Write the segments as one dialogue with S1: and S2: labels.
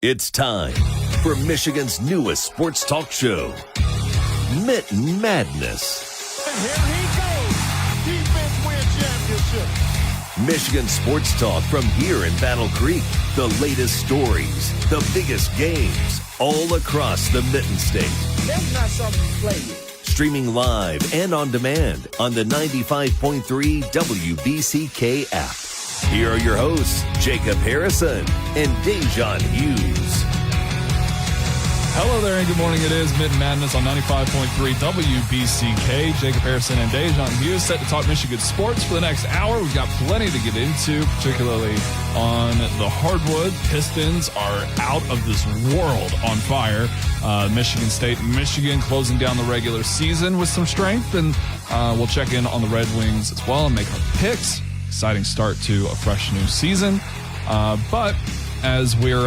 S1: It's time for Michigan's newest sports talk show, Mitten Madness.
S2: And here he goes. Defense win championship.
S1: Michigan sports talk from here in Battle Creek. The latest stories, the biggest games, all across the Mitten State.
S2: That's not something you play with.
S1: Streaming live and on demand on the 95.3 WBCK app. Here are your hosts, Jacob Harrison and Da'Jzon Hughes.
S3: Hello there and good morning. It is Mitten Madness on 95.3 WBCK. Jacob Harrison and Da'Jzon Hughes set to talk Michigan sports for the next hour. We've got plenty to get into, particularly on the hardwood. Pistons are out of this world on fire. Michigan State, Michigan closing down the regular season with some strength, and we'll check in on the Red Wings as well and make our picks. Exciting start to a fresh new season. But as we're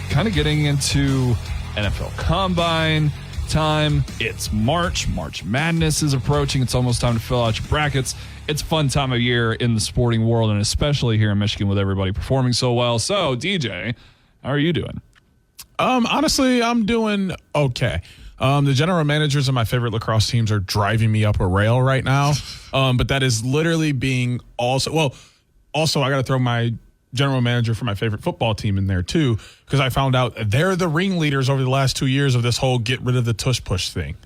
S3: kind of getting into NFL Combine time, it's March. March Madness is approaching. It's almost time to fill out your brackets. It's a fun time of year in the sporting world, and especially here in Michigan with everybody performing so well. So, DJ, how are you doing?
S4: Honestly, I'm doing okay. The general managers of my favorite lacrosse teams are driving me up a rail right now. But that is literally being also I got to throw my general manager for my favorite football team in there too, because I found out they're the ringleaders over the last 2 years of this whole get rid of the tush push thing.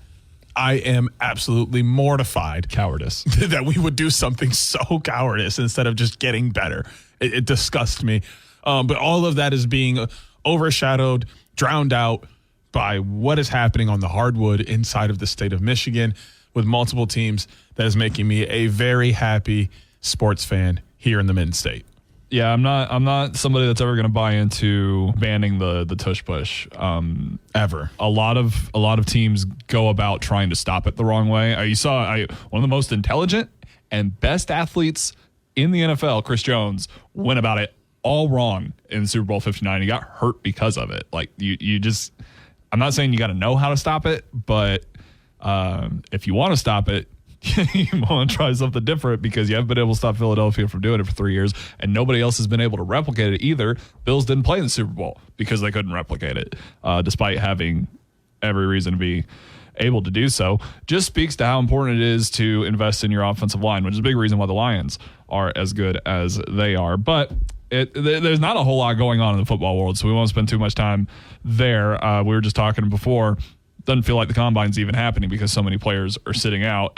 S4: I am absolutely mortified.
S3: Cowardice.
S4: That we would do something so cowardice instead of just getting better. It disgusts me. But all of that is being overshadowed, drowned out by what is happening on the hardwood inside of the state of Michigan with multiple teams. That is making me a very happy sports fan here in the Mitten State.
S3: Yeah, I'm not somebody that's ever going to buy into banning the tush push.
S4: Ever.
S3: A lot of teams go about trying to stop it the wrong way. You saw one of the most intelligent and best athletes in the NFL, Chris Jones, went about it all wrong in Super Bowl 59. He got hurt because of it. Like you just, I'm not saying you got to know how to stop it, but if you want to stop it, you want to try something different, because you haven't been able to stop Philadelphia from doing it for 3 years, and nobody else has been able to replicate it either. Bills didn't play in the Super Bowl because they couldn't replicate it, despite having every reason to be able to do so. Just speaks to how important it is to invest in your offensive line, which is a big reason why the Lions are as good as they are. But there's not a whole lot going on in the football world, so we won't spend too much time there. We were just talking before. Doesn't feel like the combine's even happening because so many players are sitting out.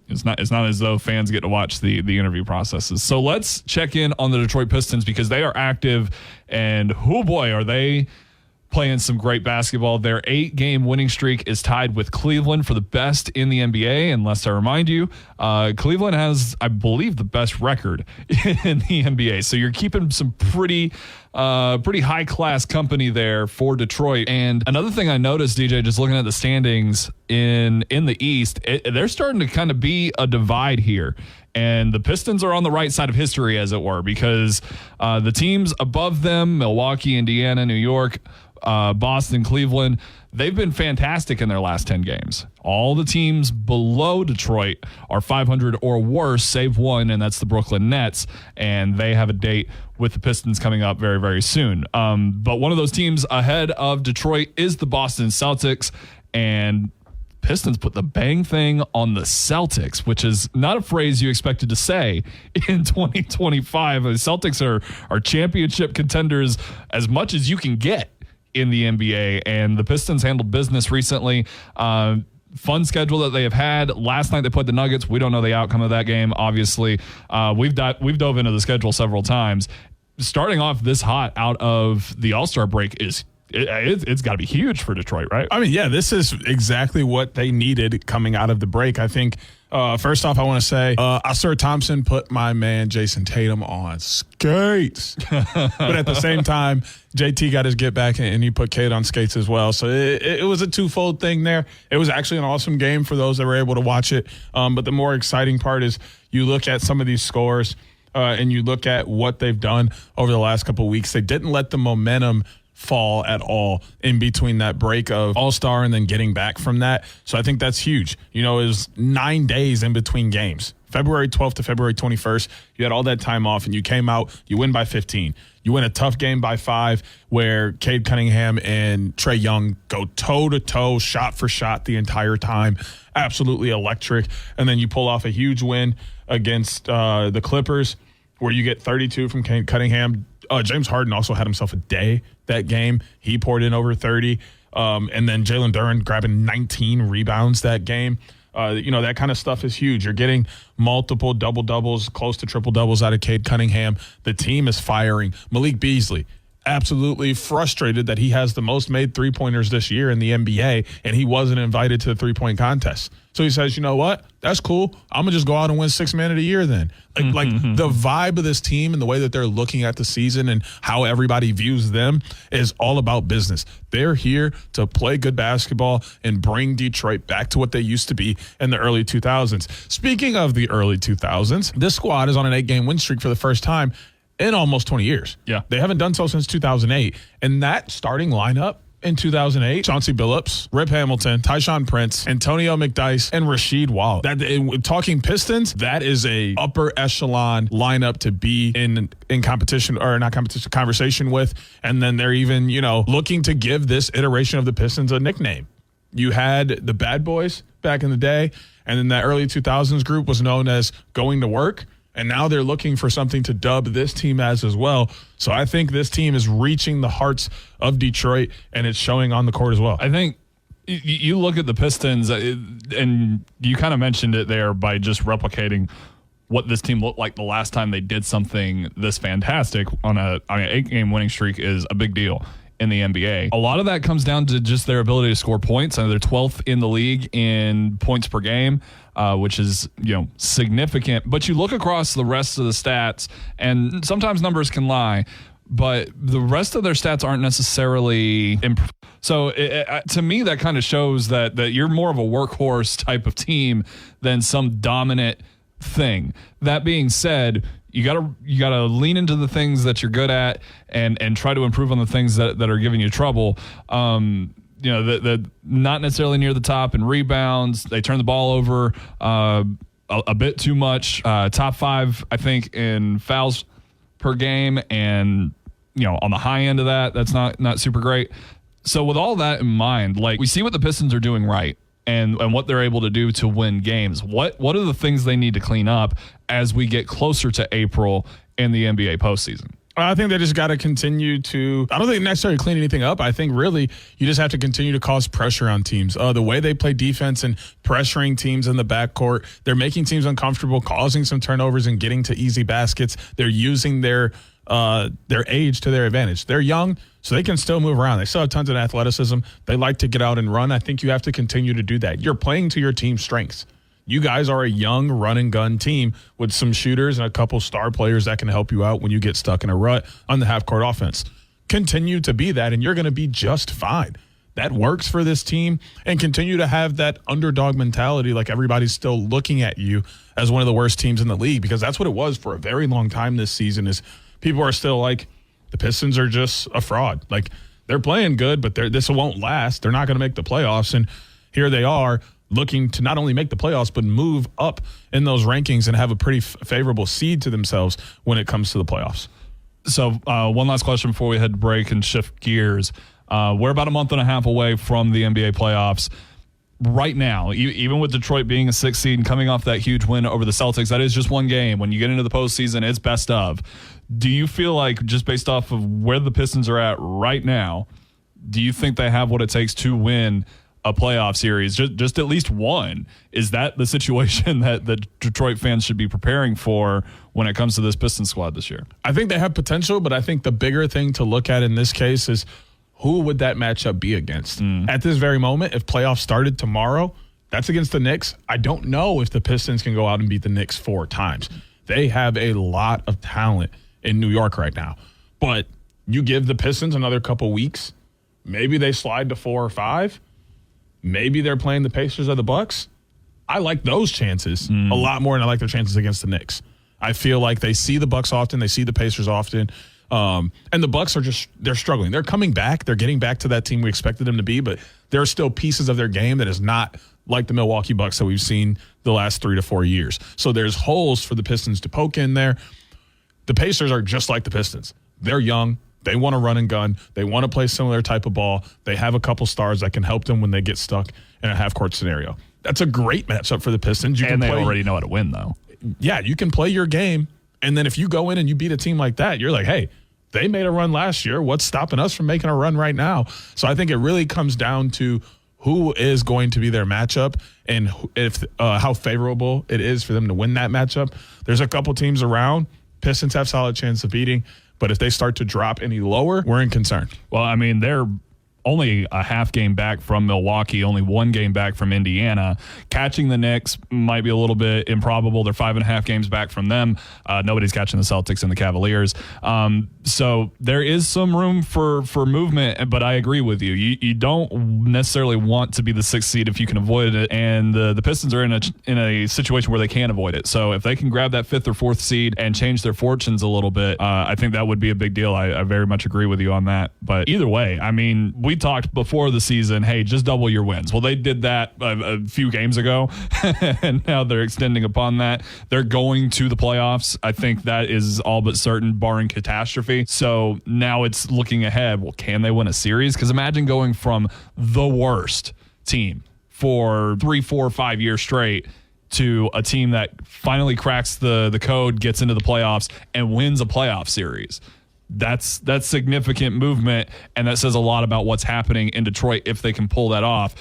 S3: It's not as though fans get to watch the interview processes. So let's check in on the Detroit Pistons, because they are active, and oh boy, are they playing some great basketball. Their 8-game winning streak is tied with Cleveland for the best in the NBA. And lest I remind you, Cleveland has, I believe, the best record in the NBA. So you're keeping some pretty high-class company there for Detroit. And another thing I noticed, DJ, just looking at the standings in the East, they're starting to kind of be a divide here. And the Pistons are on the right side of history, as it were, because the teams above them, Milwaukee, Indiana, New York, Boston, Cleveland, they've been fantastic in their last 10 games. All the teams below Detroit are 500 or worse, save one, and that's the Brooklyn Nets, and they have a date with the Pistons coming up very, very soon. But one of those teams ahead of Detroit is the Boston Celtics, and Pistons put the bang thing on the Celtics, which is not a phrase you expected to say in 2025. The Celtics are championship contenders as much as you can get in the NBA, and the Pistons handled business recently. Fun schedule that they have had. Last night they played the Nuggets. We don't know the outcome of that game, obviously. We've dove into the schedule several times. Starting off this hot out of the All-Star break is it's got to be huge for Detroit, right?
S4: I mean, yeah, this is exactly what they needed coming out of the break. I think, first off, I want to say, Asur Thompson put my man Jason Tatum on skates. But at the same time, JT got his get back, and he put Cade on skates as well. So it was a twofold thing there. It was actually an awesome game for those that were able to watch it. But the more exciting part is you look at some of these scores, and you look at what they've done over the last couple of weeks. They didn't let the momentum fall at all in between that break of All-Star and then getting back from that. So I think that's huge. It was 9 days in between games. February 12th to February 21st, you had all that time off, and you came out, you win by 15. You win a tough game by 5 where Cade Cunningham and Trae Young go toe-to-toe, shot for shot the entire time. Absolutely electric. And then you pull off a huge win against the Clippers where you get 32 from Cade Cunningham. James Harden also had himself a day that game. He poured in over 30. And then Jalen Duren grabbing 19 rebounds that game. That kind of stuff is huge. You're getting multiple double-doubles, close to triple-doubles out of Cade Cunningham. The team is firing. Malik Beasley, absolutely frustrated that he has the most made three-pointers this year in the NBA, and he wasn't invited to the three-point contest. So he says, you know what? That's cool. I'm going to just go out and win Sixth Man of the Year then. Like the vibe of this team and the way that they're looking at the season and how everybody views them is all about business. They're here to play good basketball and bring Detroit back to what they used to be in the early 2000s. Speaking of the early 2000s, this squad is on an 8-game win streak for the first time in almost 20 years.
S3: Yeah.
S4: They haven't done so since 2008. And that starting lineup in 2008, Chauncey Billups, Rip Hamilton, Tyshawn Prince, Antonio McDyess, and Rasheed Wallace. Talking Pistons, that is a upper echelon lineup to be in competition, or not competition, conversation with. And then they're even, looking to give this iteration of the Pistons a nickname. You had the Bad Boys back in the day, and then that early 2000s group was known as Going to Work. And now they're looking for something to dub this team as well. So I think this team is reaching the hearts of Detroit, and it's showing on the court as well.
S3: I think you look at the Pistons, and you kind of mentioned it there by just replicating what this team looked like the last time they did something this fantastic on an 8-game winning streak is a big deal in the NBA. A lot of that comes down to just their ability to score points. They're 12th in the league in points per game, which is, significant. But you look across the rest of the stats, and sometimes numbers can lie, but the rest of their stats aren't necessarily so to me, that kind of shows that you're more of a workhorse type of team than some dominant thing. That being said, you gotta lean into the things that you're good at and try to improve on the things that are giving you trouble. The not necessarily near the top in rebounds. They turn the ball over a bit too much. Top 5, I think, in fouls per game, and on the high end of that's not super great. So with all that in mind, we see what the Pistons are doing right. And what they're able to do to win games. What are the things they need to clean up as we get closer to April in the NBA postseason?
S4: I think they just got to continue to – I don't think necessarily clean anything up. I think really you just have to continue to cause pressure on teams. The way they play defense and pressuring teams in the backcourt, they're making teams uncomfortable, causing some turnovers and getting to easy baskets. They're using their age to their advantage. They're young, so they can still move around. They still have tons of athleticism. They like to get out and run. I think you have to continue to do that. You're playing to your team's strengths. You guys are a young run-and-gun team with some shooters and a couple star players that can help you out when you get stuck in a rut on the half-court offense. Continue to be that, and you're going to be just fine. That works for this team, and continue to have that underdog mentality like everybody's still looking at you as one of the worst teams in the league, because that's what it was for a very long time this season is people are still like, the Pistons are just a fraud. They're playing good, but this won't last. They're not going to make the playoffs, and here they are looking to not only make the playoffs, but move up in those rankings and have a pretty favorable seed to themselves when it comes to the playoffs.
S3: So one last question before we head to break and shift gears. We're about a month and a half away from the NBA playoffs. Right now, even with Detroit being a 6th seed and coming off that huge win over the Celtics, that is just one game. When you get into the postseason, it's best of. Do you feel like, just based off of where the Pistons are at right now, do you think they have what it takes to win a playoff series, just at least one? Is that the situation that the Detroit fans should be preparing for when it comes to this Pistons squad this year?
S4: I think they have potential, but I think the bigger thing to look at in this case is who would that matchup be against? At this very moment, if playoffs started tomorrow, that's against the Knicks. I don't know if the Pistons can go out and beat the Knicks 4 times. They have a lot of talent in New York right now. But you give the Pistons another couple weeks, maybe they slide to 4 or 5. Maybe they're playing the Pacers or the Bucks. I like those chances a lot more than I like their chances against the Knicks. I feel like they see the Bucks often. They see the Pacers often. And the Bucks they're struggling. They're coming back. They're getting back to that team we expected them to be, but there are still pieces of their game that is not like the Milwaukee Bucks that we've seen the last 3 to 4 years. So there's holes for the Pistons to poke in there. The Pacers are just like the Pistons. They're young. They want to run and gun. They want to play similar type of ball. They have a couple stars that can help them when they get stuck in a half-court scenario. That's a great matchup for the Pistons.
S3: They already know how to win, though.
S4: Yeah, you can play your game, and then if you go in and you beat a team like that, you're like, hey, they made a run last year. What's stopping us from making a run right now? So I think it really comes down to who is going to be their matchup and how favorable it is for them to win that matchup. There's a couple teams around. Pistons have solid chance of beating. But if they start to drop any lower, we're in concern.
S3: Well, I mean, they're only a half game back from Milwaukee, only 1 game back from Indiana. Catching the Knicks might be a little bit improbable. They're 5.5 games back from them. Nobody's catching the Celtics and the Cavaliers. So there is some room for movement, but I agree with you. You don't necessarily want to be the 6th seed if you can avoid it, and the Pistons are in a situation where they can't avoid it. So if they can grab that 5th or 4th seed and change their fortunes a little bit, I think that would be a big deal. I very much agree with you on that. But either way, I mean, we talked before the season, hey, just double your wins. Well, they did that a few games ago, and now they're extending upon that. They're going to the playoffs. I think that is all but certain, barring catastrophe. So now it's looking ahead. Well, can they win a series? Because imagine going from the worst team for 3, 4, 5 years straight to a team that finally cracks the code, gets into the playoffs, and wins a playoff series. That's significant movement, and that says a lot about what's happening in Detroit if they can pull that off.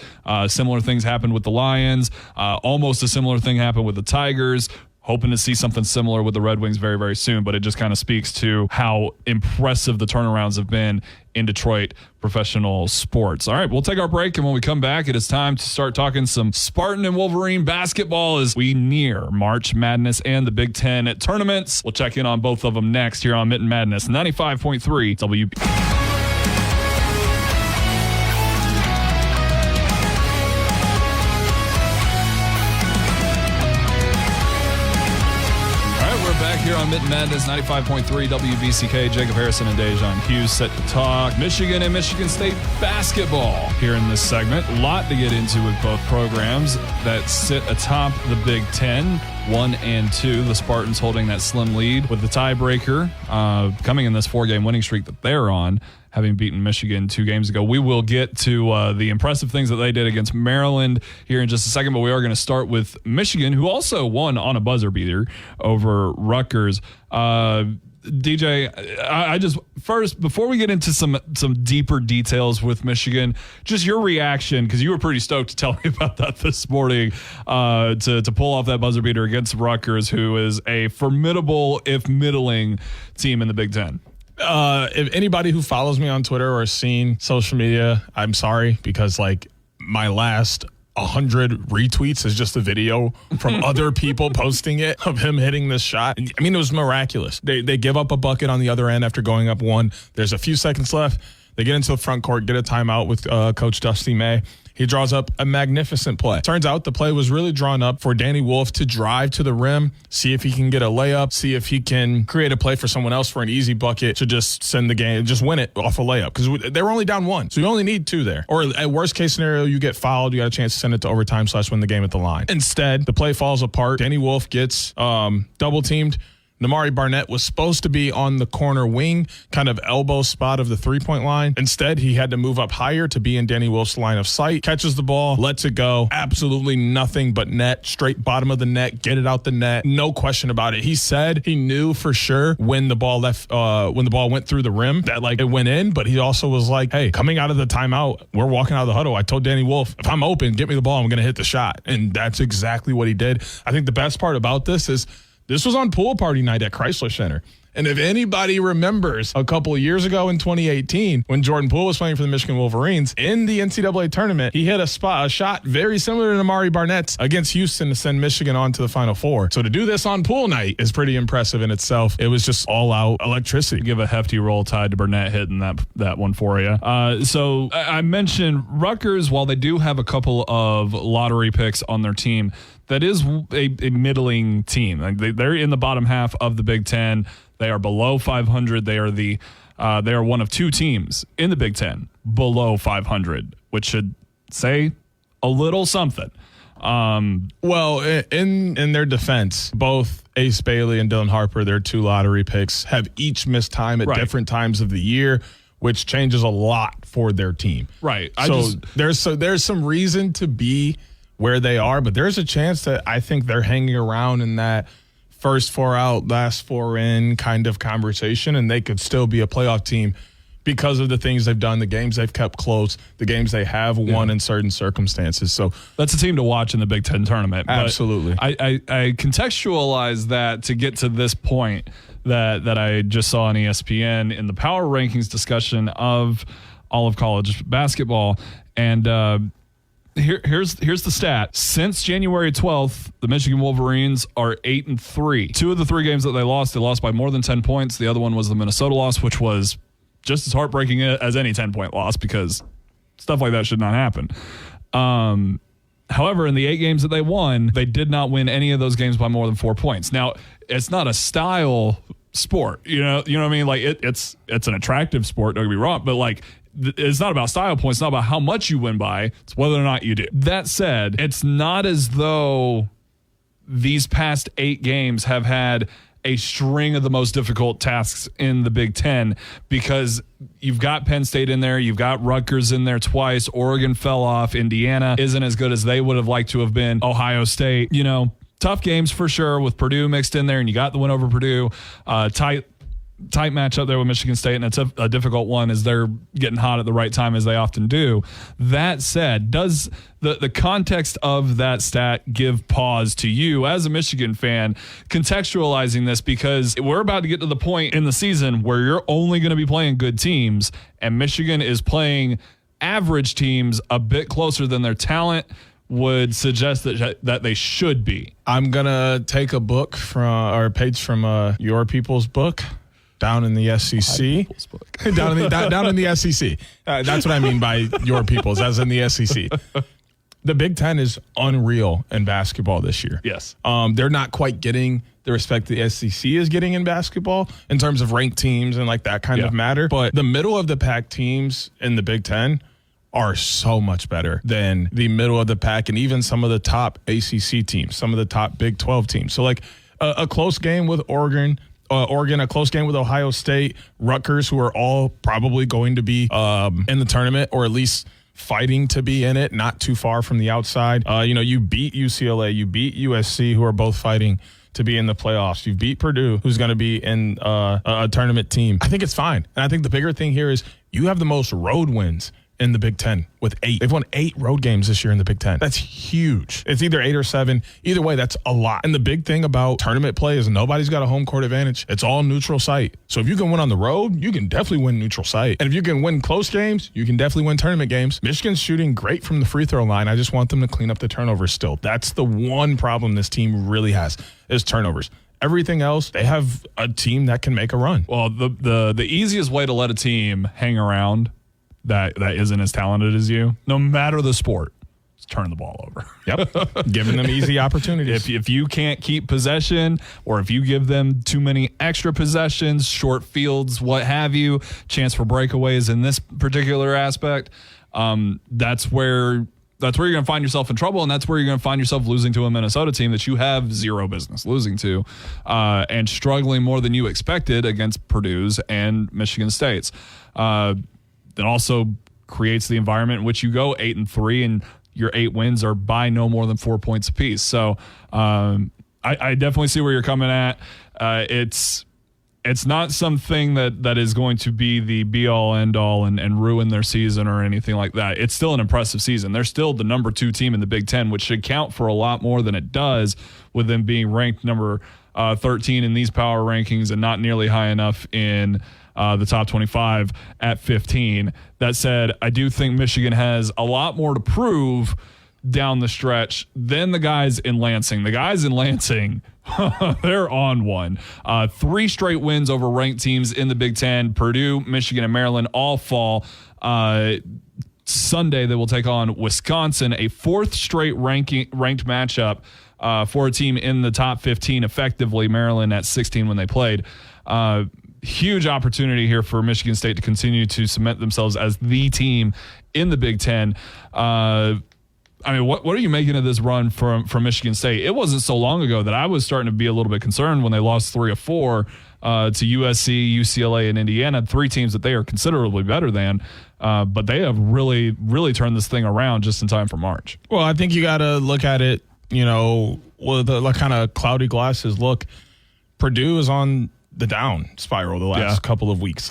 S3: Similar things happened with the Lions. Almost a similar thing happened with the Tigers. Hoping to see something similar with the Red Wings very, very soon, but it just kind of speaks to how impressive the turnarounds have been in Detroit professional sports. All right, we'll take our break, and when we come back, it is time to start talking some Spartan and Wolverine basketball as we near March Madness and the Big Ten tournaments. We'll check in on both of them next here on Mitten Madness, 95.3 WB. Here on Mitten Madness, 95.3 WBCK, Jacob Harrison and Da'Jzon Hughes set to talk Michigan and Michigan State basketball here in this segment. A lot to get into with both programs that sit atop the Big Ten, 1 and 2. The Spartans holding that slim lead with the tiebreaker coming in this 4-game winning streak that they're on, having beaten Michigan 2 games ago. We will get to the impressive things that they did against Maryland here in just a second, but we are going to start with Michigan, who also won on a buzzer beater over Rutgers. DJ, I just first, before we get into some deeper details with Michigan, just your reaction, because you were pretty stoked to tell me about that this morning, to pull off that buzzer beater against Rutgers, who is a formidable, if middling, team in the Big Ten.
S4: If anybody who follows me on Twitter or has seen social media, I'm sorry, because like my last 100 retweets is just a video from other people posting it of him hitting this shot. I mean, it was miraculous. They give up a bucket on the other end after going up 1. There's a few seconds left. They get into the front court, get a timeout with Coach Dusty May. He draws up a magnificent play. Turns out the play was really drawn up for Danny Wolf to drive to the rim, see if he can get a layup, see if he can create a play for someone else for an easy bucket to just send the game, just win it off a layup. Because they were only down 1. So you only need 2 there. Or at worst case scenario, you get fouled. You got a chance to send it to overtime / win the game at the line. Instead, the play falls apart. Danny Wolf gets double teamed. Namari Barnett was supposed to be on the corner wing, kind of elbow spot of the 3-point line. Instead, he had to move up higher to be in Danny Wolf's line of sight. Catches the ball, lets it go. Absolutely nothing but net, straight bottom of the net, get it out the net. No question about it. He said he knew for sure when the ball went through the rim that like it went in, but he also was like, hey, coming out of the timeout, we're walking out of the huddle. I told Danny Wolf, if I'm open, get me the ball, I'm going to hit the shot. And that's exactly what he did. I think the best part about this is this was on pool party night at Chrysler Center. And if anybody remembers a couple of years ago in 2018, when Jordan Poole was playing for the Michigan Wolverines, in the NCAA tournament, he hit a shot very similar to Namari Barnett's against Houston to send Michigan on to the Final Four. So to do this on pool night is pretty impressive in itself. It was just all-out electricity.
S3: Give a hefty roll tide to Burnett hitting that one for you. So I mentioned Rutgers, while they do have a couple of lottery picks on their team, that is a middling team. Like they're in the bottom half of the Big Ten. They are below 500. They are one of two teams in the Big Ten below 500, which should say a little something.
S4: Well, in their defense, both Ace Bailey and Dylan Harper, their two lottery picks, have each missed time at different times of the year, which changes a lot for their team.
S3: Right.
S4: There's some reason to be where they are, but there's a chance that I think they're hanging around in that first four out, last four in kind of conversation, and they could still be a playoff team because of the things they've done, the games they've kept close, the games they have won in certain circumstances. So
S3: that's a team to watch in the Big Ten tournament.
S4: Absolutely.
S3: But I contextualize that to get to this point that I just saw on ESPN in the power rankings discussion of all of college basketball. And here's the stat. Since January 12th, the Michigan Wolverines are 8-3. Two of the three games that they lost by more than 10 points. The other one was the Minnesota loss, which was just as heartbreaking as any 10-point loss because stuff like that should not happen. However, in the 8 games that they won, they did not win any of those games by more than 4 points. Now, it's not a style sport, you know what I mean? Like it's an attractive sport, don't get me wrong, but like it's not about style points, it's not about how much you win by, it's whether or not you do. That said, it's not as though these past 8 games have had a string of the most difficult tasks in the Big Ten because you've got Penn State in there, you've got Rutgers in there twice, Oregon fell off, Indiana isn't as good as they would have liked to have been, Ohio State, tough games for sure with Purdue mixed in there, and you got the win over Purdue, tight match up there with Michigan State, and it's a difficult one as they're getting hot at the right time as they often do. That said, does the context of that stat give pause to you as a Michigan fan contextualizing this? Because we're about to get to the point in the season where you're only going to be playing good teams, and Michigan is playing average teams a bit closer than their talent would suggest that they should be. I'm going to take a page from Your People's book. Down in the SEC. down in the SEC. That's what I mean by your people's, as in the SEC. The Big Ten is unreal in basketball this year. Yes.
S4: They're not quite getting the respect the SEC is getting in basketball in terms of ranked teams and like that kind of matter. But the middle of the pack teams in the Big Ten are so much better than the middle of the pack and even some of the top ACC teams, some of the top Big 12 teams. So like a close game with Oregon, a close game with Ohio State, Rutgers, who are all probably going to be in the tournament or at least fighting to be in it, not too far from the outside. You beat UCLA, you beat USC, who are both fighting to be in the playoffs. You beat Purdue, who's going to be in a tournament team. I think it's fine. And I think the bigger thing here is you have the most road wins in the Big Ten with 8. They've won 8 road games this year in the Big Ten. That's huge. It's either 8 or 7. Either way, that's a lot. And the big thing about tournament play is nobody's got a home court advantage. It's all neutral site. So if you can win on the road, you can definitely win neutral site. And if you can win close games, you can definitely win tournament games. Michigan's shooting great from the free throw line. I just want them to clean up the turnovers still. That's the one problem this team really has is turnovers. Everything else, they have a team that can make a run.
S3: Well, the easiest way to let a team hang around that isn't as talented as you, no matter the sport, is turn the ball over.
S4: Yep. Giving them easy opportunities.
S3: If you can't keep possession, or if you give them too many extra possessions, short fields, what have you, chance for breakaways in this particular aspect, that's where you're going to find yourself in trouble, and that's where you're going to find yourself losing to a Minnesota team that you have zero business losing to, and struggling more than you expected against Purdue's and Michigan State's. That also creates the environment in which you go 8-3 and your 8 wins are by no more than 4 points apiece. So I definitely see where you're coming at. It's not something that is going to be the be-all, end-all and ruin their season or anything like that. It's still an impressive season. They're still the number 2 team in the Big Ten, which should count for a lot more than it does with them being ranked number 13 in these power rankings and not nearly high enough in the top 25 at 15. That said, I do think Michigan has a lot more to prove down the stretch than the guys in Lansing. The guys in Lansing, they're on one. 3 straight wins over ranked teams in the Big Ten. Purdue, Michigan, and Maryland all fall. Sunday, they will take on Wisconsin, a 4th straight ranked matchup for a team in the top 15, effectively Maryland at 16 when they played. Huge opportunity here for Michigan State to continue to cement themselves as the team in the Big Ten. I mean, what are you making of this run from Michigan State? It wasn't so long ago that I was starting to be a little bit concerned when they lost 3 of 4 to USC, UCLA, and Indiana, 3 teams that they are considerably better than. But they have really, really turned this thing around just in time for March.
S4: Well, I think you got to look at it, with the kind of cloudy glasses. Look, Purdue is on the down spiral the last couple of weeks.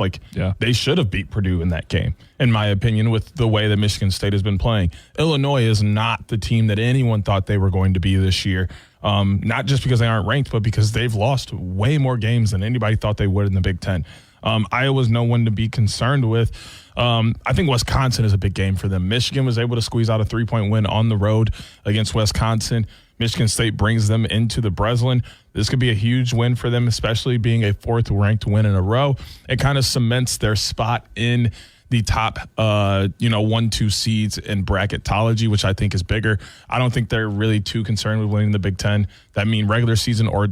S4: They should have beat Purdue in that game, in my opinion, with the way that Michigan State has been playing. Illinois is not the team that anyone thought they were going to be this year. Not just because they aren't ranked, but because they've lost way more games than anybody thought they would in the Big Ten. Iowa's no one to be concerned with. I think Wisconsin is a big game for them. Michigan was able to squeeze out a 3-point win on the road against Wisconsin. Michigan State brings them into the Breslin. This could be a huge win for them, especially being a 4th-ranked win in a row. It kind of cements their spot in the top, 1-2 seeds in bracketology, which I think is bigger. I don't think they're really too concerned with winning the Big Ten. That means regular season or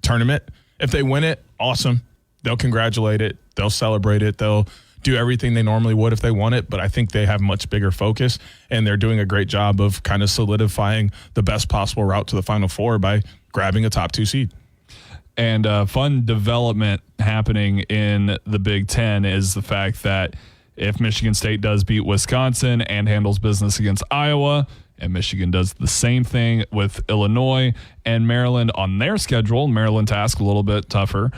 S4: tournament. If they win it, awesome. They'll congratulate it. They'll celebrate it. They'll do everything they normally would if they won it, but I think they have much bigger focus, and they're doing a great job of kind of solidifying the best possible route to the Final Four by grabbing a top 2 seed.
S3: And fun development happening in the Big Ten is the fact that if Michigan State does beat Wisconsin and handles business against Iowa, and Michigan does the same thing with Illinois and Maryland on their schedule, Maryland task a little bit tougher,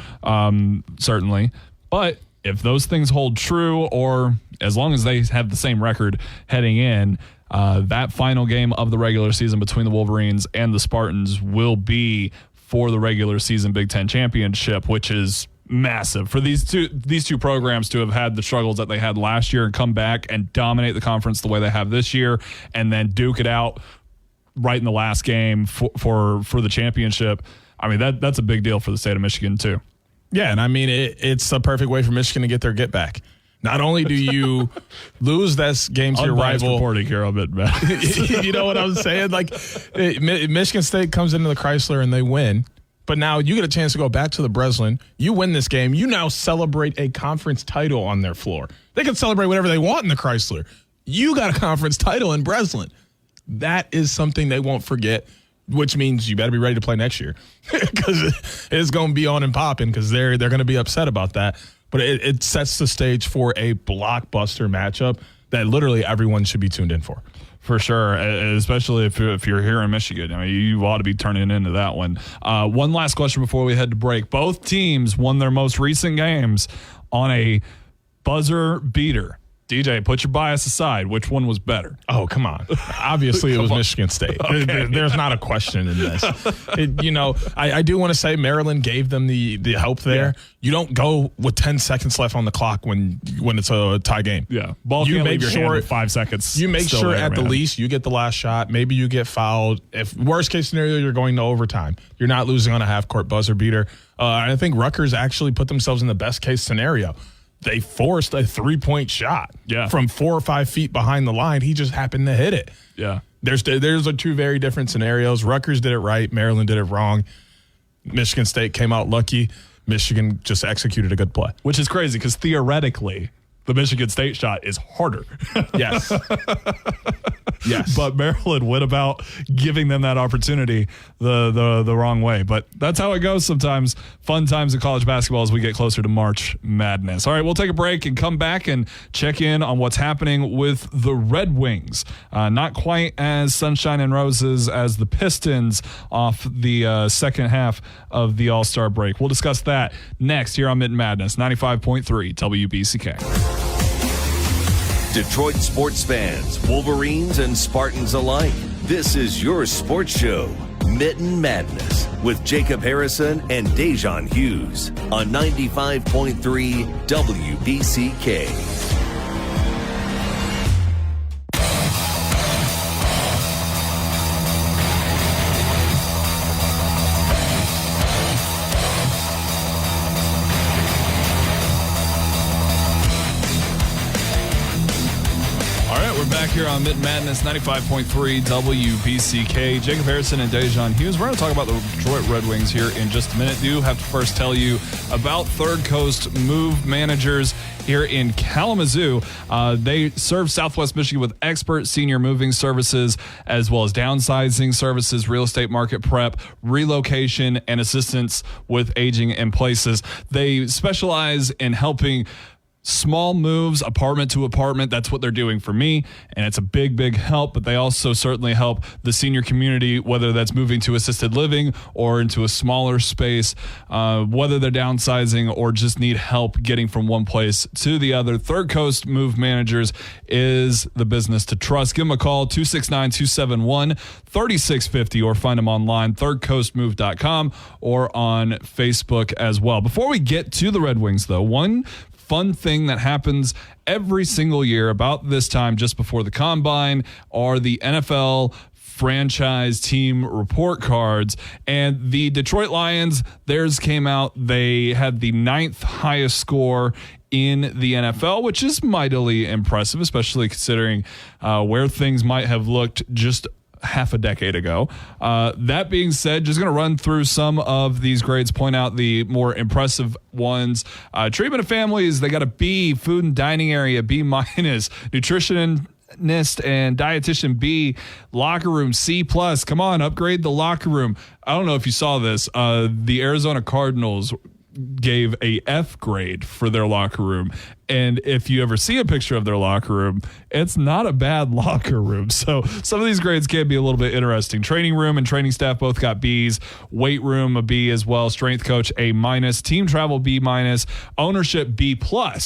S3: certainly, but if those things hold true, or as long as they have the same record heading in, that final game of the regular season between the Wolverines and the Spartans will be for the regular season Big Ten championship, which is massive for these two programs to have had the struggles that they had last year and come back and dominate the conference the way they have this year, and then duke it out right in the last game for the championship. I mean, that's a big deal for the state of Michigan too.
S4: Yeah, and I mean, it's a perfect way for Michigan to get their get back. Not only do you lose that game to your rival.
S3: Reporting here a bit, man.
S4: You know what I'm saying? Michigan State comes into the Chrysler and they win, but now you get a chance to go back to the Breslin. You win this game. You now celebrate a conference title on their floor. They can celebrate whatever they want in the Chrysler. You got a conference title in Breslin. That is something they won't forget, which means you better be ready to play next year because it's going to be on and popping because they're going to be upset about that. But it sets the stage for a blockbuster matchup that literally everyone should be tuned in for.
S3: For sure, especially if you're here in Michigan. I mean, you ought to be turning into that one. One last question before we head to break. Both teams won their most recent games on a buzzer beater. DJ, put your bias aside. Which one was better?
S4: Oh, come on. Obviously, it was Michigan State. Okay. There's not a question in this. I do want to say Maryland gave them the help there. Yeah. You don't go with 10 seconds left on the clock when it's a tie game.
S3: Yeah. Ball can't leave your hand with 5 seconds.
S4: You make sure at the least you get the last shot. Maybe you get fouled. If worst case scenario, you're going to overtime. You're not losing on a half-court buzzer beater. I think Rutgers actually put themselves in the best case scenario. They forced a 3-point shot from 4 or 5 feet behind the line. He just happened to hit it.
S3: Yeah.
S4: There's 2 very different scenarios. Rutgers did it right. Maryland did it wrong. Michigan State came out lucky. Michigan just executed a good play.
S3: Which is crazy because theoretically, the Michigan State shot is harder.
S4: Yes. Yes.
S3: But Maryland went about giving them that opportunity the wrong way. But that's how it goes sometimes. Fun times in college basketball as we get closer to March Madness. All right, we'll take a break and come back and check in on what's happening with the Red Wings. Not quite as sunshine and roses as the Pistons off the second half of the All-Star break. We'll discuss that next here on Mitten Madness, 95.3 WBCK.
S1: Detroit sports fans, Wolverines and Spartans alike. This is your sports show, Mitten Madness, with Jacob Harrison and Da'Jzon Hughes on 95.3 WBCK.
S3: back here on Mitten Madness, 95.3 WBCK. Jacob Harrison and Da'Jzon Hughes. We're going to talk about the Detroit Red Wings here in just a minute. Do have to first tell you about Third Coast Move Managers here in Kalamazoo. They serve Southwest Michigan with expert senior moving services, as well as downsizing services, real estate market prep, relocation, and assistance with aging in places. They specialize in helping small moves, apartment to apartment. That's what they're doing for me, and it's a big, big help. But they also certainly help the senior community, whether that's moving to assisted living or into a smaller space, whether they're downsizing or just need help getting from one place to the other. Third Coast Move Managers is the business to trust. Give them a call, 269-271-3650, or find them online, thirdcoastmove.com, or on Facebook as well. Before we get to the Red Wings, though, one fun thing that happens every single year about this time, just before the combine, are the NFL franchise team report cards. And the Detroit Lions, theirs came out. They had the 9th highest score in the NFL, which is mightily impressive, especially considering where things might have looked just half a decade ago. That being said, just going to run through some of these grades, point out the more impressive ones. Treatment of families, they got a B. Food and dining area, B-. Nutritionist and dietitian, B. Locker room, C+. Come on, upgrade the locker room. I don't know if you saw this. The Arizona Cardinals gave a F grade for their locker room. And if you ever see a picture of their locker room, it's not a bad locker room. So some of these grades can be a little bit interesting. Training room and training staff both got Bs. Weight room, a B as well. Strength coach, A-. Team travel, B-. Ownership, B+.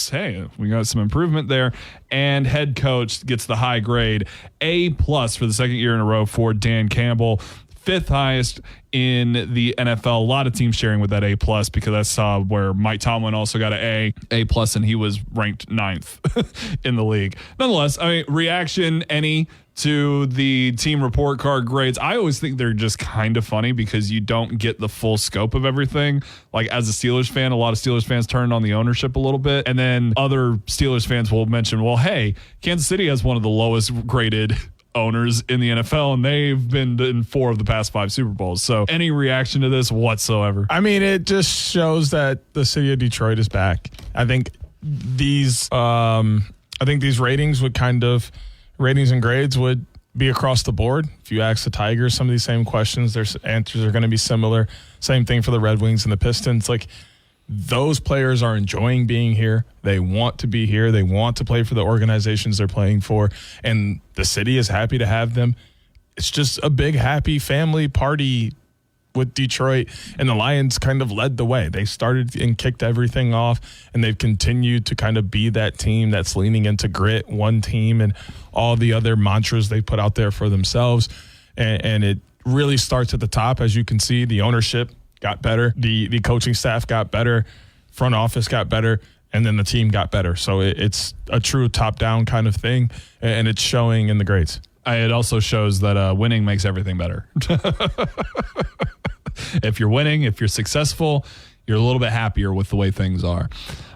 S3: Hey, we got some improvement there. And head coach gets the high grade, A+ for the second year in a row for Dan Campbell. 5th highest in the NFL. A lot of teams sharing with that A+, because I saw where Mike Tomlin also got an A+, and he was ranked 9th in the league. Nonetheless, I mean, reaction any to the team report card grades? I always think they're just kind of funny because you don't get the full scope of everything. Like, as a Steelers fan, a lot of Steelers fans turned on the ownership a little bit, and then other Steelers fans will mention, well, hey, Kansas City has one of the lowest graded owners in the NFL, and they've been in 4 of the past 5 Super Bowls. So any reaction to this whatsoever?
S4: I mean, it just shows that the city of Detroit is back. I think these ratings and grades would be across the board. If you ask the Tigers some of these same questions, their answers are going to be similar. Same thing for the Red Wings and the Pistons. Like, those players are enjoying being here. They want to be here. They want to play for the organizations they're playing for. And the city is happy to have them. It's just a big, happy family party with Detroit. And the Lions kind of led the way. They started and kicked everything off, and they've continued to kind of be that team that's leaning into grit, one team, and all the other mantras they put out there for themselves. And it really starts at the top. As you can see, the ownership got better, the coaching staff got better, front office got better, and then the team got better. So it's a true top-down kind of thing, and it's showing in the grades.
S3: It also shows that winning makes everything better. If you're winning, if you're successful, you're a little bit happier with the way things are.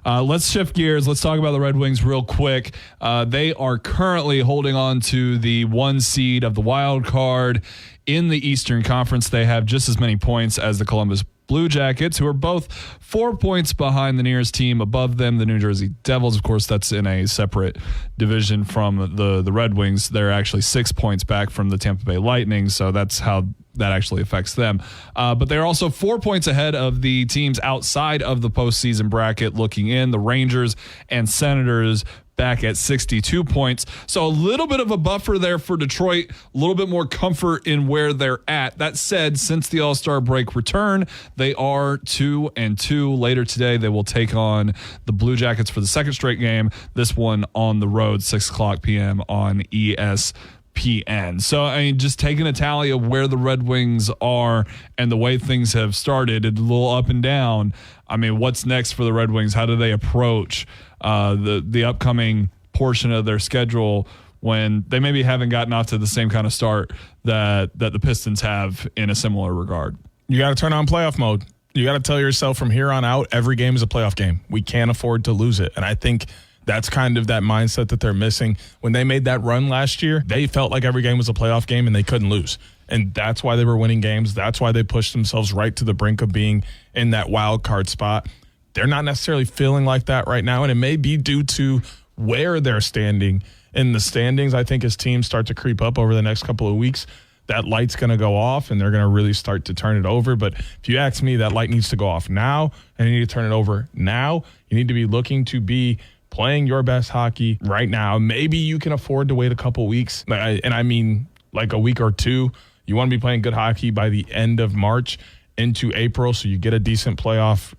S3: Let's shift gears. Let's talk about the Red Wings real quick. They are currently holding on to the 1 seed of the wild card in the Eastern Conference. They have just as many points as the Columbus Blue Jackets, who are both 4 points behind the nearest team above them, the New Jersey Devils. Of course, that's in a separate division from the Red Wings. They're actually 6 points back from the Tampa Bay Lightning, so that's how that actually affects them. But they're also 4 points ahead of the teams outside of the postseason bracket looking in, the Rangers and Senators, back at 62 points. So a little bit of a buffer there for Detroit, a little bit more comfort in where they're at. That said, since the All-Star break return, they are 2-2. Later today, they will take on the Blue Jackets for the second straight game. This one on the road, 6:00 p.m. on ESPN. So, I mean, just taking a tally of where the Red Wings are and the way things have started, a little up and down. I mean, what's next for the Red Wings? How do they approach the upcoming portion of their schedule when they maybe haven't gotten off to the same kind of start that the Pistons have in a similar regard?
S4: You got to turn on playoff mode. You got to tell yourself from here on out, every game is a playoff game. We can't afford to lose it. And I think That's kind of that mindset that they're missing. When they made that run last year, they felt like every game was a playoff game and they couldn't lose. And that's why they were winning games. That's why they pushed themselves right to the brink of being in that wild card spot. They're not necessarily feeling like that right now, and it may be due to where they're standing in the standings. I think as teams start to creep up over the next couple of weeks, that light's going to go off, and they're going to really start to turn it over. But if you ask me, that light needs to go off now, and you need to turn it over now. You need to be looking to be playing your best hockey right now. Maybe you can afford to wait a couple weeks, and I mean like a week or two. You want to be playing good hockey by the end of March into April, so you get a decent playoff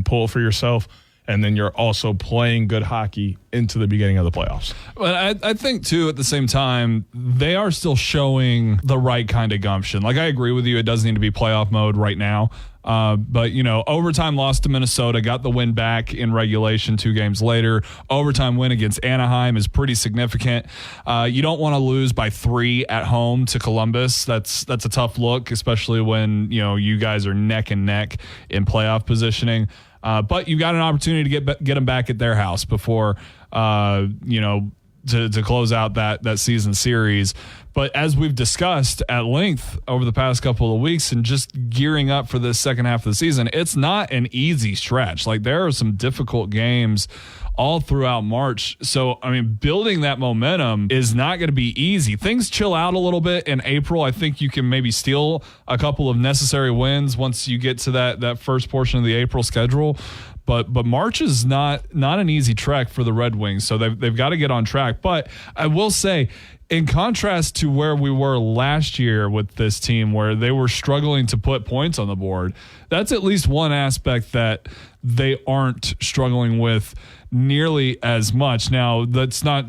S4: pull for yourself, and then you're also playing good hockey into the beginning of the playoffs.
S3: But I think, too, at the same time, they are still showing the right kind of gumption. Like, I agree with you. It does need to be playoff mode right now. But, you know, overtime loss to Minnesota, got the win back in regulation 2 games later. Overtime win against Anaheim is pretty significant. You don't want to lose by 3 at home to Columbus. That's a tough look, especially when, you know, you guys are neck and neck in playoff positioning. But you got an opportunity to get them back at their house before, you know, to close out that season series. But as we've discussed at length over the past couple of weeks and just gearing up for this second half of the season, it's not an easy stretch. Like, there are some difficult games all throughout March. So, I mean, building that momentum is not going to be easy. Things chill out a little bit in April. I think you can maybe steal a couple of necessary wins once you get to that first portion of the April schedule. But March is not an easy trek for the Red Wings, so they've got to get on track. But I will say, in contrast to where we were last year with this team, where they were struggling to put points on the board, that's at least one aspect that they aren't struggling with nearly as much. Now, let's not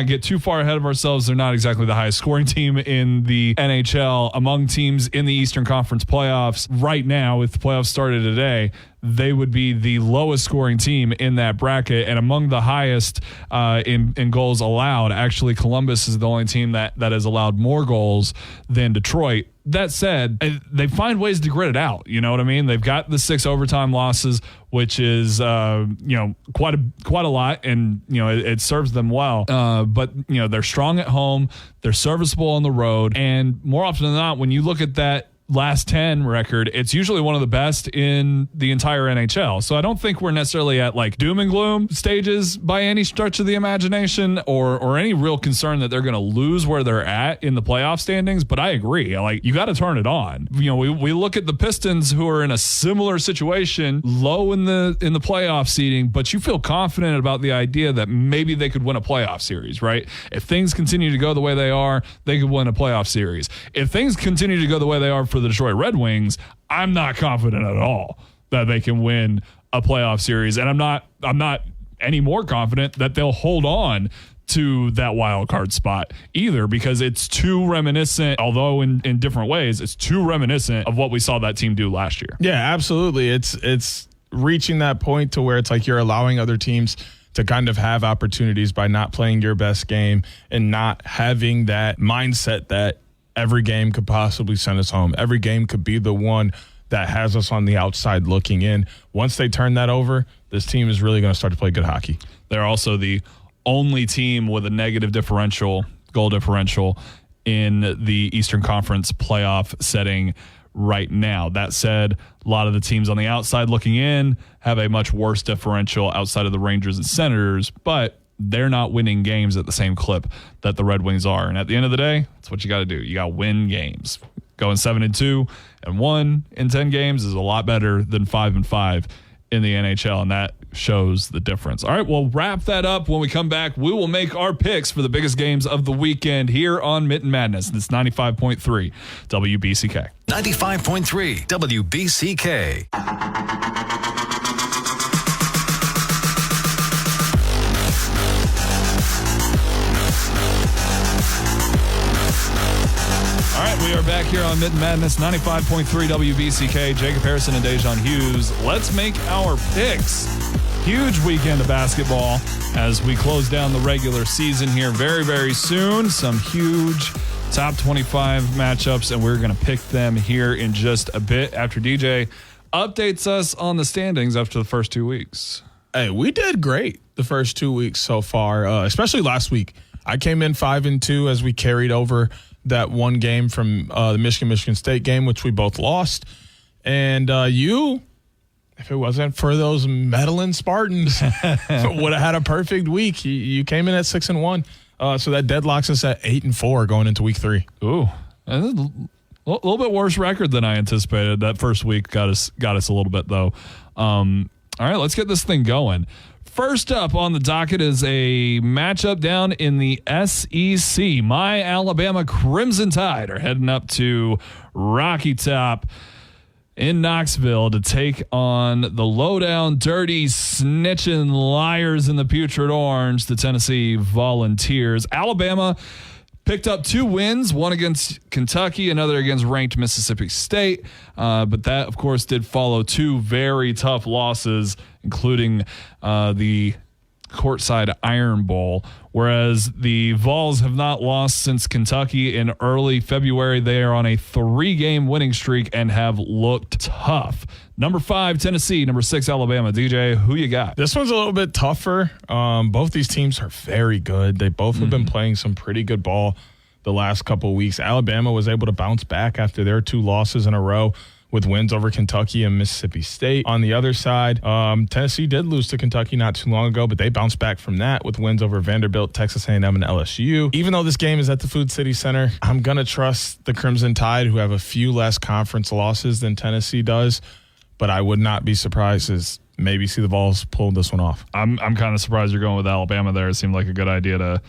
S3: get too far ahead of ourselves. They're not exactly the highest scoring team in the NHL. Among teams in the Eastern Conference playoffs right now, if the playoffs started today, they would be the lowest scoring team in that bracket, and among the highest in goals allowed. Actually, Columbus is the only team that has allowed more goals than Detroit. That said, they find ways to grit it out. You know what I mean? They've got the 6 overtime losses, which is you know, quite a lot, and you know it serves them well. But you know, they're strong at home, they're serviceable on the road, and more often than not, when you look at that last 10 record, it's usually one of the best in the entire NHL. So I don't think we're necessarily at like doom and gloom stages by any stretch of the imagination, or any real concern that they're going to lose where they're at in the playoff standings. But I agree, like, you got to turn it on. You know, we look at the Pistons, who are in a similar situation, low in the playoff seeding, but you feel confident about the idea that maybe they could win a playoff series, right? If things continue to go the way they are, they could win a playoff series. If things continue to go the way they are for the Detroit Red Wings, I'm not confident at all that they can win a playoff series, and I'm not any more confident that they'll hold on to that wild card spot either, because it's too reminiscent, although in different ways, it's too reminiscent of what we saw that team do last year.
S4: Yeah, absolutely. It's reaching that point to where it's like you're allowing other teams to kind of have opportunities by not playing your best game and not having that mindset that every game could possibly send us home. Every game could be the one that has us on the outside looking in. Once they turn that over, this team is really going to start to play good hockey.
S3: They're also the only team with a negative goal differential in the Eastern Conference playoff setting right now. That said, a lot of the teams on the outside looking in have a much worse differential outside of the Rangers and Senators, but they're not winning games at the same clip that the Red Wings are. And at the end of the day, that's what you got to do. You got to win games. Going 7-2 and 1 in 10 games is a lot better than 5-5 in the NHL, and that shows the difference. All right, we'll wrap that up. When we come back, we will make our picks for the biggest games of the weekend here on Mitten Madness. It's 95.3 WBCK.
S1: 95.3 WBCK.
S3: All right, we are back here on Mitten Madness, 95.3 WBCK. Jacob Harrison and Da'Jzon Hughes. Let's make our picks. Huge weekend of basketball as we close down the regular season here very, very soon. Some huge top 25 matchups, and we're going to pick them here in just a bit after DJ updates us on the standings after the first 2 weeks.
S4: Hey, we did great the first 2 weeks so far, especially last week. I came in 5-2 as we carried over that one game from the Michigan State game, which we both lost. And you, if it wasn't for those meddling Spartans, would have had a perfect week. You came in at 6-1. So that deadlocks us at 8-4 going into week 3.
S3: Ooh, a little bit worse record than I anticipated. That first week got us a little bit, though. All right, let's get this thing going. First up on the docket is a matchup down in the SEC. My Alabama Crimson Tide are heading up to Rocky Top in Knoxville to take on the lowdown, dirty, snitching liars in the putrid orange, the Tennessee Volunteers. Alabama picked up 2 wins, one against Kentucky, another against ranked Mississippi State. But that, of course, did follow 2 very tough losses, including the courtside Iron Bowl, whereas the Vols have not lost since Kentucky in early February. They are on a 3-game winning streak and have looked tough. Number 5, Tennessee. Number 6, Alabama. DJ, who you got?
S4: This one's a little bit tougher. Both these teams are very good. They both have been playing some pretty good ball the last couple of weeks. Alabama was able to bounce back after their 2 losses in a row with wins over Kentucky and Mississippi State. On the other side, Tennessee did lose to Kentucky not too long ago, but they bounced back from that with wins over Vanderbilt, Texas A&M, and LSU. Even though this game is at the Food City Center, I'm going to trust the Crimson Tide, who have a few less conference losses than Tennessee does, but I would not be surprised as maybe see the Vols pull this one off.
S3: I'm kind of surprised you're going with Alabama there. It seemed like a good idea to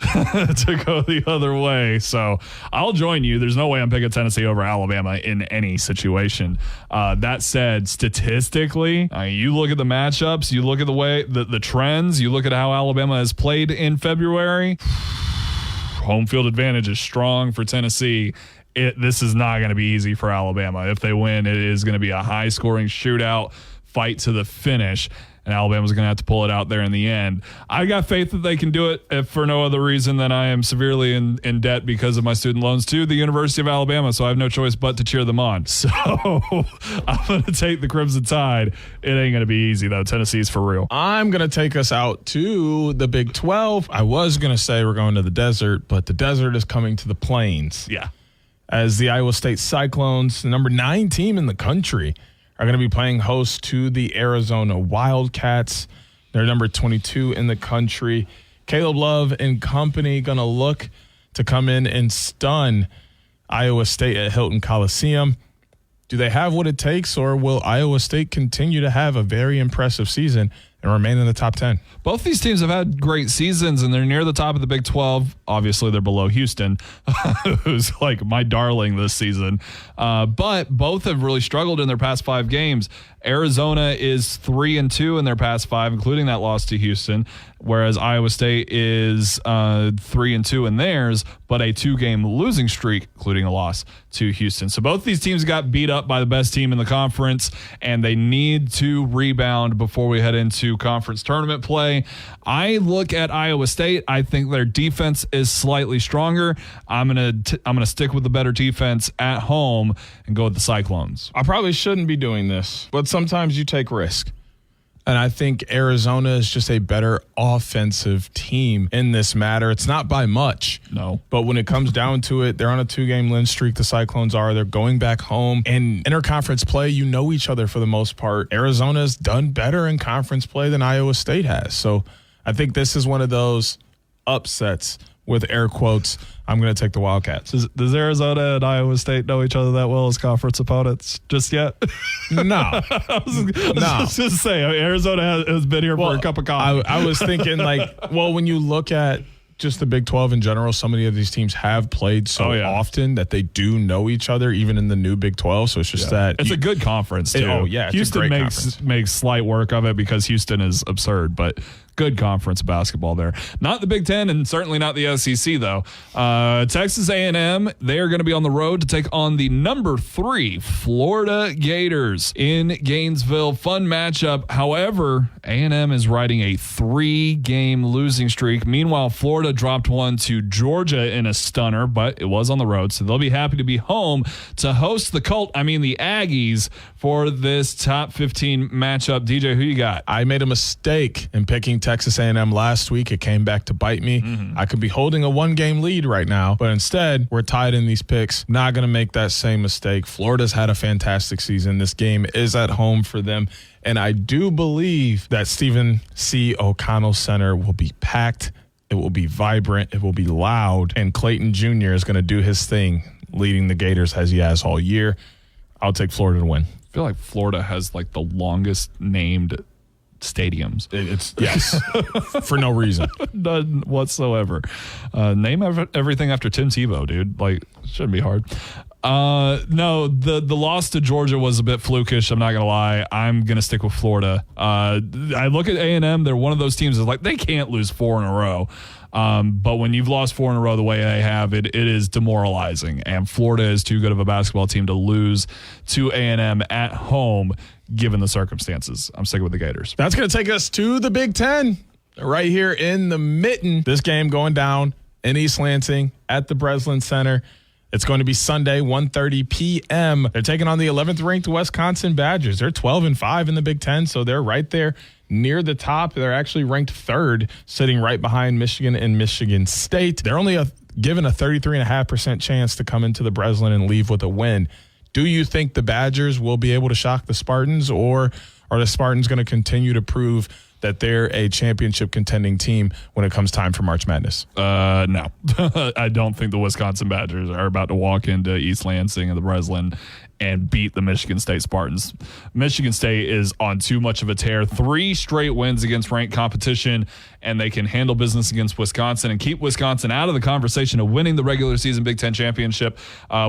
S3: to go the other way. So I'll join you. There's no way I'm picking Tennessee over Alabama in any situation. That said, statistically, you look at the matchups, you look at the way the trends, you look at how Alabama has played in February. Home field advantage is strong for Tennessee. This is not going to be easy for Alabama. If they win, it is going to be a high-scoring shootout, fight to the finish. And Alabama's going to have to pull it out there in the end. I got faith that they can do it, if for no other reason than I am severely in debt because of my student loans to the University of Alabama, so I have no choice but to cheer them on. So I'm going to take the Crimson Tide. It ain't going to be easy, though. Tennessee's for real.
S4: I'm going to take us out to the Big 12. I was going to say we're going to the desert, but the desert is coming to the plains.
S3: Yeah.
S4: As the Iowa State Cyclones, the number 9 team in the country, are going to be playing host to the Arizona Wildcats. They're number 22 in the country. Caleb Love and company going to look to come in and stun Iowa State at Hilton Coliseum. Do they have what it takes, or will Iowa State continue to have a very impressive season and remain in the top 10?
S3: Both these teams have had great seasons, and they're near the top of the Big 12. Obviously, they're below Houston, who's like my darling this season. But both have really struggled in their past 5 games. Arizona is 3-2 in their past 5, including that loss to Houston, whereas Iowa State is 3-2 in theirs, but a 2-game losing streak, including a loss to Houston. So both these teams got beat up by the best team in the conference, and they need to rebound before we head into conference tournament play. I look at Iowa State. I think their defense is slightly stronger. I'm gonna stick with the better defense at home and go with the Cyclones.
S4: I probably shouldn't be doing this, but sometimes you take risk. And I think Arizona is just a better offensive team in this matter. It's not by much.
S3: No.
S4: But when it comes down to it, they're on a 2-game win streak. The Cyclones are. They're going back home. And interconference play, you know each other for the most part. Arizona's done better in conference play than Iowa State has. So I think this is one of those upsets with air quotes. I'm going to take the Wildcats.
S3: Does Arizona and Iowa State know each other that well as conference opponents just yet?
S4: No.
S3: I was just saying, Arizona has been here for a cup of coffee.
S4: I was thinking when you look at just the Big 12 in general, so many of these teams have played often that they do know each other, even in the new Big 12. So it's just that
S3: it's a good conference too. Houston makes slight work of it because Houston is absurd, but good conference basketball there. Not the Big Ten and certainly not the SEC though. Texas A&M, they are going to be on the road to take on the number 3 Florida Gators in Gainesville. Fun matchup. However, A&M is riding a 3-game losing streak. Meanwhile, Florida dropped one to Georgia in a stunner, but it was on the road, so they'll be happy to be home to host the the Aggies for this top 15 matchup. DJ, who you got?
S4: I made a mistake in picking Texas A&M last week. It came back to bite me. I could be holding a 1-game lead right now, but instead we're tied in these picks. Not going to make that same mistake. Florida's had a fantastic season. This game is at home for them. And I do believe that Stephen C. O'Connell Center will be packed. It will be vibrant. It will be loud. And Clayton Jr. is going to do his thing, leading the Gators as he has all year. I'll take Florida to win.
S3: I feel like Florida has like the longest named stadiums.
S4: It's yes, for no reason.
S3: None whatsoever. Name everything after Tim Tebow, dude. Like, shouldn't be hard. No, the loss to Georgia was a bit flukish. I'm not gonna lie. I'm gonna stick with Florida. I look at A&M. They're one of those teams that's like they can't lose 4 in a row. But when you've lost 4 in a row the way they have, it is demoralizing. And Florida is too good of a basketball team to lose to A&M at home, given the circumstances. I'm sticking with the Gators.
S4: That's going to take us to the Big Ten right here in the Mitten. This game going down in East Lansing at the Breslin Center. It's going to be Sunday, 1:30 p.m. They're taking on the 11th ranked Wisconsin Badgers. They're 12-5 in the Big Ten, so they're right there near the top. They're actually ranked 3rd, sitting right behind Michigan and Michigan State. They're only given a 33.5% chance to come into the Breslin and leave with a win. Do you think the Badgers will be able to shock the Spartans, or are the Spartans going to continue to prove that they're a championship contending team when it comes time for March Madness?
S3: No. I don't think the Wisconsin Badgers are about to walk into East Lansing and the Breslin and beat the Michigan State Spartans. Michigan State is on too much of a tear. 3 straight wins against ranked competition, and they can handle business against Wisconsin and keep Wisconsin out of the conversation of winning the regular season Big Ten championship,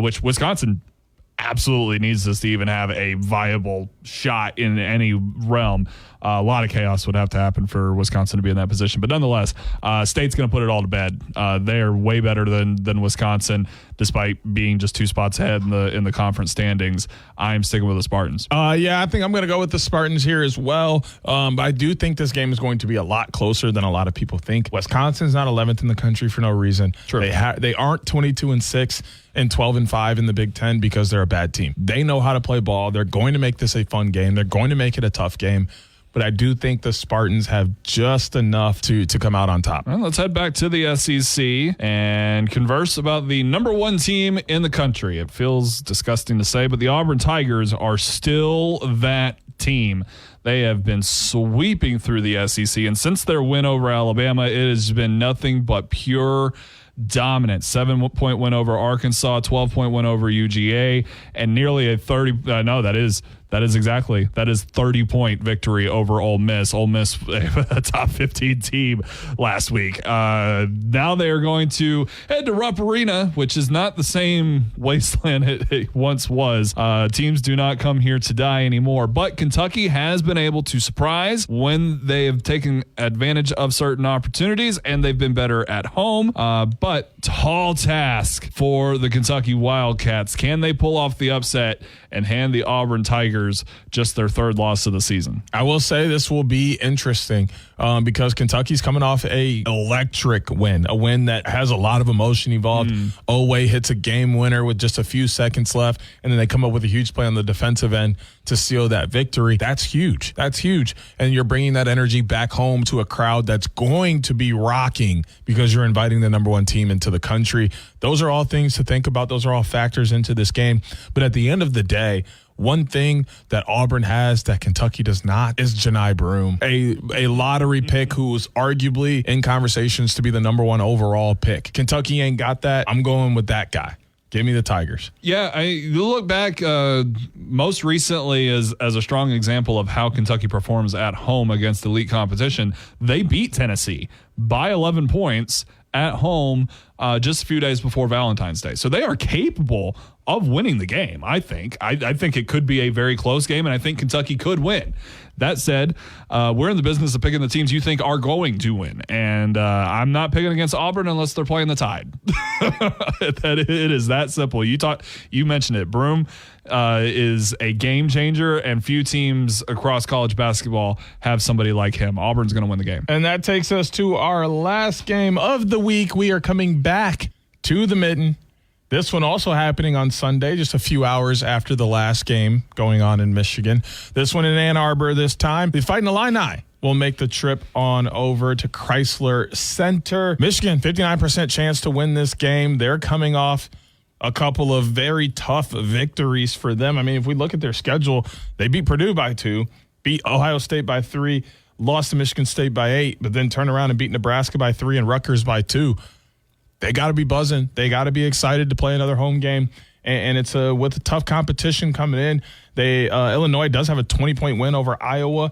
S3: which Wisconsin absolutely needs this to even have a viable shot in any realm. A lot of chaos would have to happen for Wisconsin to be in that position. But nonetheless, State's going to put it all to bed. They are way better than Wisconsin, despite being just 2 spots ahead in the conference standings. I'm sticking with the Spartans.
S4: Yeah, I think I'm going to go with the Spartans here as well. But I do think this game is going to be a lot closer than a lot of people think. Wisconsin's not 11th in the country for no reason.
S3: True.
S4: They aren't 22-6 and 12-5 in the Big Ten because they're a bad team. They know how to play ball. They're going to make this a fun game. They're going to make it a tough game. But I do think the Spartans have just enough to come out on top.
S3: Well, let's head back to the SEC and converse about the number 1 team in the country. It feels disgusting to say, but the Auburn Tigers are still that team. They have been sweeping through the SEC, and since their win over Alabama, it has been nothing but pure dominant. 7-point win over Arkansas, 12-point win over UGA, and nearly a 30-point victory over Ole Miss. Ole Miss, a top 15 team last week. Now they are going to head to Rupp Arena, which is not the same wasteland it once was. Teams do not come here to die anymore. But Kentucky has been able to surprise when they have taken advantage of certain opportunities, and they've been better at home. But tall task for the Kentucky Wildcats. Can they pull off the upset and hand the Auburn Tigers just their 3rd loss of the season?
S4: I will say this will be interesting because Kentucky's coming off a electric win, a win that has a lot of emotion involved. Oweh hits a game winner with just a few seconds left, and then they come up with a huge play on the defensive end to seal that victory. That's huge. That's huge. And you're bringing that energy back home to a crowd that's going to be rocking because you're inviting the number 1 team into the country. Those are all things to think about. Those are all factors into this game. But at the end of the day, one thing that Auburn has that Kentucky does not is Janai Broome, a lottery pick who was arguably in conversations to be the number 1 overall pick. Kentucky ain't got that. I'm going with that guy. Give me the Tigers.
S3: Yeah, you look back most recently as a strong example of how Kentucky performs at home against elite competition. They beat Tennessee by 11 points at home just a few days before Valentine's Day. So they are capable of winning the game, I think. I think it could be a very close game, and I think Kentucky could win. That said, we're in the business of picking the teams you think are going to win, and I'm not picking against Auburn unless they're playing the Tide. It is that simple. You mentioned it. Broome is a game changer, and few teams across college basketball have somebody like him. Auburn's going to win the game.
S4: And that takes us to our last game of the week. We are coming back to the Mitten. This one also happening on Sunday, just a few hours after the last game going on in Michigan. This one in Ann Arbor this time. The Fighting Illini will make the trip on over to Chrysler Center. Michigan, 59% chance to win this game. They're coming off a couple of very tough victories for them. I mean, if we look at their schedule, they beat Purdue by 2, beat Ohio State by 3, lost to Michigan State by 8, but then turned around and beat Nebraska by 3 and Rutgers by 2. They got to be buzzing. They got to be excited to play another home game. And it's with a tough competition coming in. Illinois does have a 20-point win over Iowa,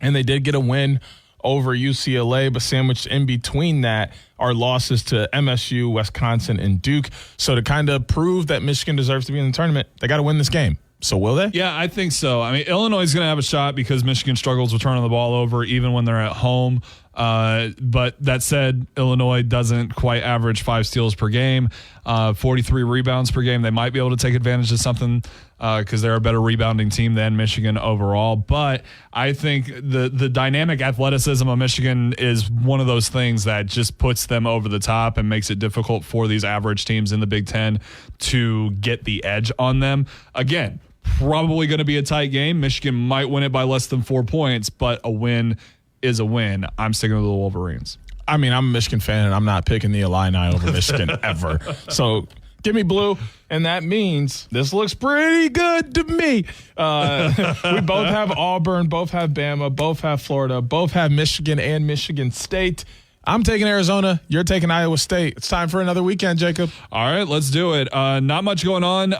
S4: and they did get a win over UCLA, but sandwiched in between that are losses to MSU, Wisconsin, and Duke. So to kind of prove that Michigan deserves to be in the tournament, they got to win this game. So will they?
S3: Yeah, I think so. I mean, Illinois is going to have a shot because Michigan struggles with turning the ball over even when they're at home. But that said, Illinois doesn't quite average 5 steals per game, 43 rebounds per game. They might be able to take advantage of something because they're a better rebounding team than Michigan overall. But I think the dynamic athleticism of Michigan is one of those things that just puts them over the top and makes it difficult for these average teams in the Big Ten to get the edge on them. Again, probably going to be a tight game. Michigan might win it by less than 4 points, but a win is a win. I'm sticking with the Wolverines.
S4: I mean, I'm a Michigan fan, and I'm not picking the Illini over Michigan ever. So give me blue, and that means this looks pretty good to me. We both have Auburn, both have Bama, both have Florida, both have Michigan and Michigan State. I'm taking Arizona. You're taking Iowa State. It's time for another weekend, Jacob.
S3: All right, let's do it. Not much going on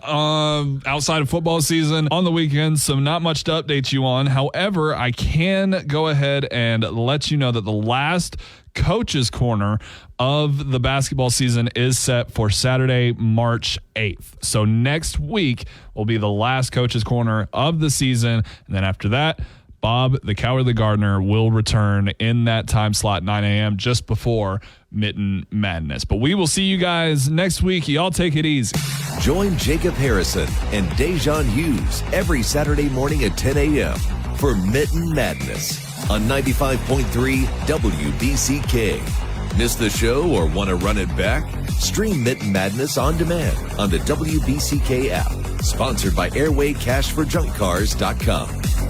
S3: outside of football season on the weekend, so not much to update you on. However, I can go ahead and let you know that the last Coach's Corner of the basketball season is set for Saturday, March 8th. So next week will be the last Coach's Corner of the season, and then after that, Bob, the Cowardly Gardener, will return in that time slot, 9 a.m., just before Mitten Madness. But we will see you guys next week. Y'all take it easy.
S1: Join Jacob Harrison and Da'Jzon Hughes every Saturday morning at 10 a.m. for Mitten Madness on 95.3 WBCK. Miss the show or want to run it back? Stream Mitten Madness on demand on the WBCK app. Sponsored by airwaycashforjunkcars.com.